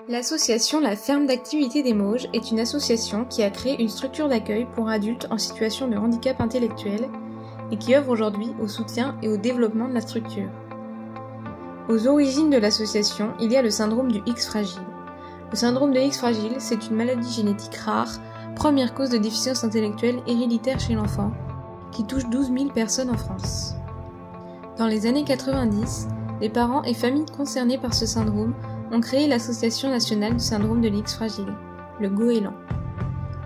L'association La Ferme d'Activité des Mauges est une association qui a créé une structure d'accueil pour adultes en situation de handicap intellectuel et qui œuvre aujourd'hui au soutien et au développement de la structure. Aux origines de l'association, il y a le syndrome du X fragile. Le syndrome de X fragile, c'est une maladie génétique rare, première cause de déficience intellectuelle héréditaire chez l'enfant, qui touche 12 000 personnes en France. Dans les années 90, les parents et familles concernées par ce syndrome ont créé l'Association nationale du syndrome de l'X fragile, le Goéland.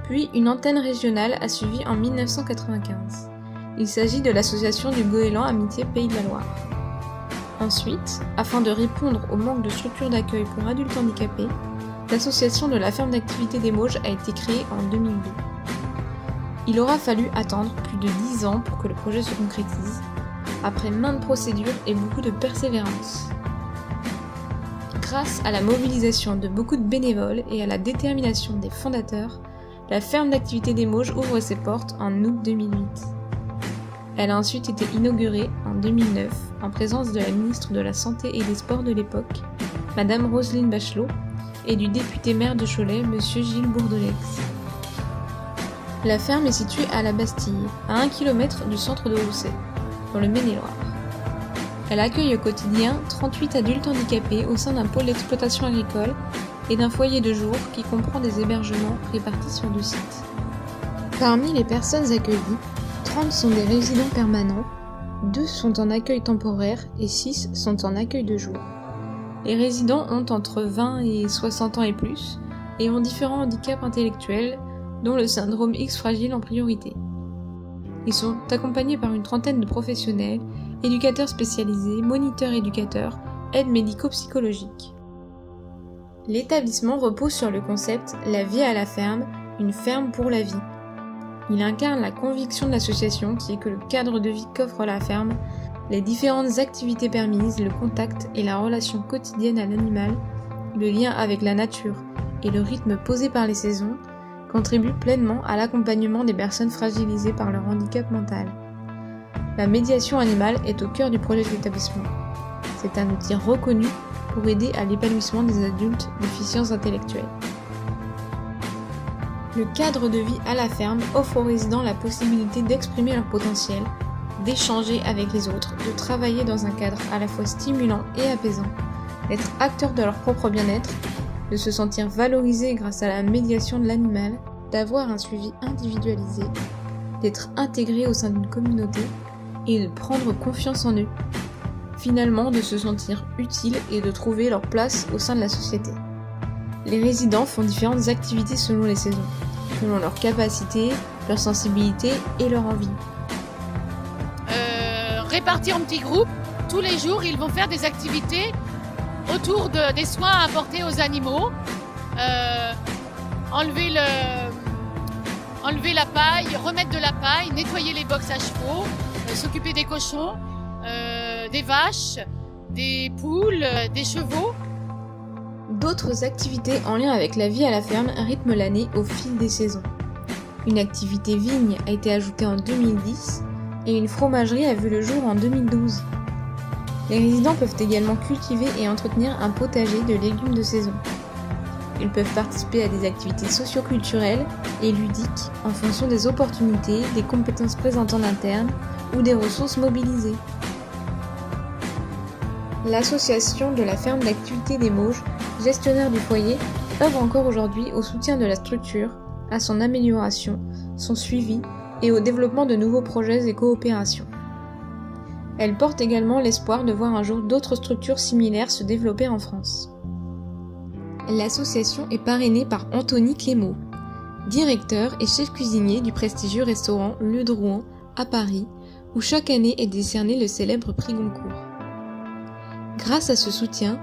Puis une antenne régionale a suivi en 1995. Il s'agit de l'association du Goéland Amitié Pays de la Loire. Ensuite, afin de répondre au manque de structures d'accueil pour adultes handicapés, l'association de la Ferme d'Activité des Mauges a été créée en 2002. Il aura fallu attendre plus de 10 ans pour que le projet se concrétise, après maintes procédures et beaucoup de persévérance. Grâce à la mobilisation de beaucoup de bénévoles et à la détermination des fondateurs, la Ferme d'Activité des Mauges ouvre ses portes en août 2008. Elle a ensuite été inaugurée en 2009 en présence de la ministre de la Santé et des Sports de l'époque, Madame Roselyne Bachelot, et du député maire de Cholet, Monsieur Gilles Bourdelex. La ferme est située à la Bastille, à 1 km du centre de Rousset, dans le Maine-et-Loire. Elle accueille au quotidien 38 adultes handicapés au sein d'un pôle d'exploitation agricole et d'un foyer de jour qui comprend des hébergements répartis sur 2 sites. Parmi les personnes accueillies, 30 sont des résidents permanents, 2 sont en accueil temporaire et 6 sont en accueil de jour. Les résidents ont entre 20 et 60 ans et plus et ont différents handicaps intellectuels, dont le syndrome X fragile en priorité. Ils sont accompagnés par une trentaine de professionnels, éducateurs spécialisés, moniteurs éducateurs, aides médico-psychologiques. L'établissement repose sur le concept « La vie à la ferme, une ferme pour la vie ». Il incarne la conviction de l'association qui est que le cadre de vie qu'offre la ferme, les différentes activités permises, le contact et la relation quotidienne à l'animal, le lien avec la nature et le rythme posé par les saisons contribuent pleinement à l'accompagnement des personnes fragilisées par leur handicap mental. La médiation animale est au cœur du projet de l'établissement. C'est un outil reconnu pour aider à l'épanouissement des adultes déficients intellectuels. Le cadre de vie à la ferme offre aux résidents la possibilité d'exprimer leur potentiel, d'échanger avec les autres, de travailler dans un cadre à la fois stimulant et apaisant, d'être acteurs de leur propre bien-être, de se sentir valorisés grâce à la médiation de l'animal, d'avoir un suivi individualisé, d'être intégrés au sein d'une communauté et de prendre confiance en eux. Finalement, de se sentir utiles et de trouver leur place au sein de la société. Les résidents font différentes activités selon les saisons, selon leurs capacités, leur sensibilité et leur envie. Répartis en petits groupes, tous les jours ils vont faire des activités autour des soins apportés aux animaux, enlever la paille, remettre de la paille, nettoyer les box à chevaux, s'occuper des cochons, des vaches, des poules, des chevaux. D'autres activités en lien avec la vie à la ferme rythment l'année au fil des saisons. Une activité vigne a été ajoutée en 2010 et une fromagerie a vu le jour en 2012. Les résidents peuvent également cultiver et entretenir un potager de légumes de saison. Ils peuvent participer à des activités socio-culturelles et ludiques en fonction des opportunités, des compétences présentes en interne ou des ressources mobilisées. L'association de la Ferme d'Activité des Mauges, gestionnaire du foyer, œuvre encore aujourd'hui au soutien de la structure, à son amélioration, son suivi et au développement de nouveaux projets et coopérations. Elle porte également l'espoir de voir un jour d'autres structures similaires se développer en France. L'association est parrainée par Anthony Clémaud, directeur et chef cuisinier du prestigieux restaurant Le Drouin à Paris, où chaque année est décerné le célèbre prix Goncourt. Grâce à ce soutien,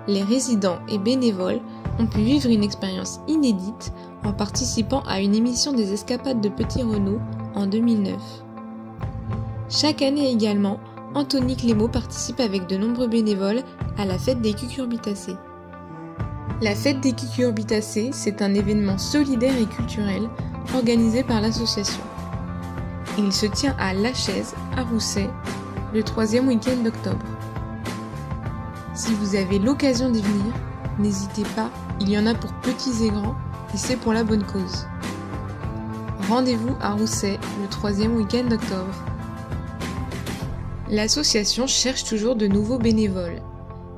les résidents et bénévoles ont pu vivre une expérience inédite en participant à une émission des Escapades de Petit Renaud en 2009. Chaque année également, Anthony Clémaud participe avec de nombreux bénévoles à la fête des cucurbitacées. La fête des cucurbitacées, c'est un événement solidaire et culturel organisé par l'association. Il se tient à La Chaise, à Rousset, le 3e week-end d'octobre. Si vous avez l'occasion d'y venir, n'hésitez pas, il y en a pour petits et grands, et c'est pour la bonne cause. Rendez-vous à Rousset le 3e week-end d'octobre. L'association cherche toujours de nouveaux bénévoles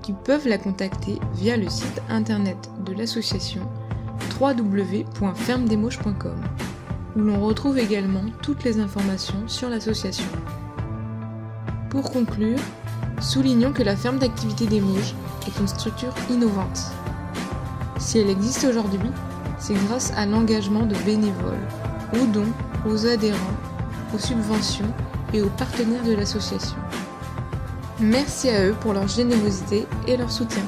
qui peuvent la contacter via le site internet de l'association www.fermedesmauges.com où l'on retrouve également toutes les informations sur l'association. Pour conclure, soulignons que la ferme d'activité des Mauges est une structure innovante. Si elle existe aujourd'hui, c'est grâce à l'engagement de bénévoles, aux dons, aux adhérents, aux subventions et aux partenaires de l'association. Merci à eux pour leur générosité et leur soutien.